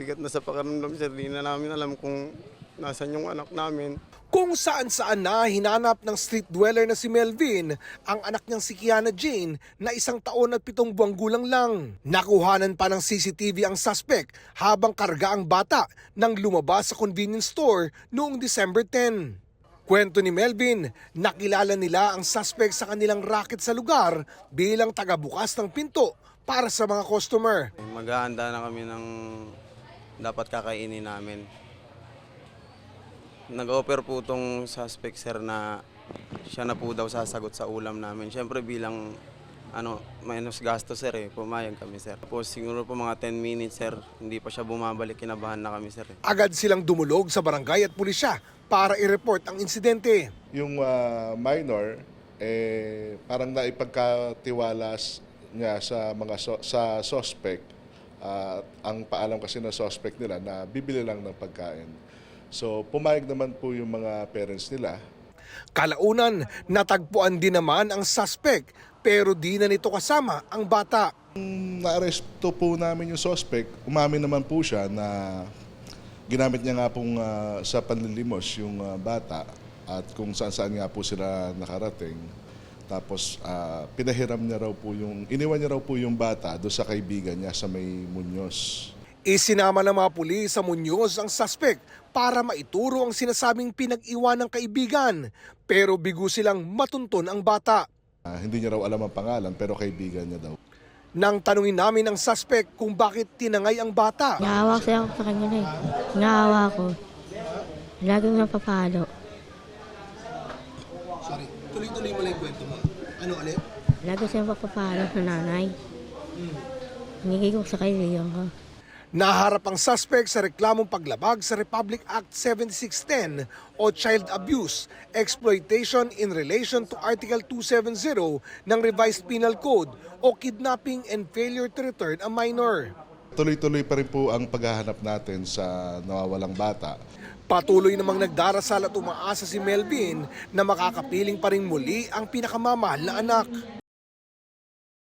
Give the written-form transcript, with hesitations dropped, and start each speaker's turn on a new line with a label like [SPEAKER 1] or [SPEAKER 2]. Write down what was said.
[SPEAKER 1] mabigat na sa pakiramdam, sir. Di na namin alam kung nasan yung anak namin.
[SPEAKER 2] Kung saan-saan na hinanap ng street dweller na si Melvin ang anak niyang si Kiana Jane na 1 taon at 7 buwang gulang lang. Nakuhanan pa ng CCTV ang suspect habang karga ang bata nang lumabas sa convenience store noong December 10. Kwento ni Melvin, nakilala nila ang suspect sa kanilang racket sa lugar bilang tagabukas ng pinto para sa mga customer.
[SPEAKER 1] Maghahanda na kami ng dapat kakainin namin. Nag-offer po itong suspect, sir, na siya na po daw sasagot sa ulam namin. Siyempre bilang minus gasto, sir, pumayag kami, sir. Tapos siguro po mga 10 minutes, sir, hindi pa siya bumabalik, kinabahan na kami, sir.
[SPEAKER 2] Agad silang dumulog sa barangay at pulisya para i-report ang insidente.
[SPEAKER 3] Yung minor, parang naipagkatiwala niya sa sa suspect. Ang paalam kasi ng suspect nila na bibili lang ng pagkain. So pumayag naman po yung mga parents nila.
[SPEAKER 2] Kalaunan, natagpuan din naman ang suspect pero di na nito kasama ang bata.
[SPEAKER 3] Na-aresto po namin yung suspect. Umamin naman po siya na ginamit niya nga pong sa panlilimos yung bata at kung saan-saan nga po sila nakarating. Tapos pinahiram niya raw po iniwan niya raw po yung bata doon sa kaibigan niya sa may Muñoz.
[SPEAKER 2] Isinama ng mga pulis sa Muñoz ang suspect para maituro ang sinasabing pinag-iwan ng kaibigan pero bigo silang matunton ang bata.
[SPEAKER 3] Hindi niya raw alam ang pangalan pero kaibigan niya daw.
[SPEAKER 2] Nang tanungin namin ang suspect kung bakit tinangay ang bata.
[SPEAKER 4] Naawa kasi ako sa kanya na eh. Naawa ko. Laging napapalo.
[SPEAKER 2] Sorry, tuloy-tuloy mo lang yung kwento mo. Ano ulit?
[SPEAKER 4] Lagi siyang papapalo sa nanay. Hingi ko sa kaibigan ko.
[SPEAKER 2] Naharap ang suspect sa reklamong paglabag sa Republic Act 7610 o Child Abuse, Exploitation in relation to Article 270 ng Revised Penal Code o Kidnapping and Failure to Return a Minor.
[SPEAKER 3] Tuloy-tuloy pa rin po ang paghahanap natin sa nawawalang bata.
[SPEAKER 2] Patuloy namang nagdarasal at umaasa si Melvin na makakapiling pa rin muli ang pinakamamahal na anak.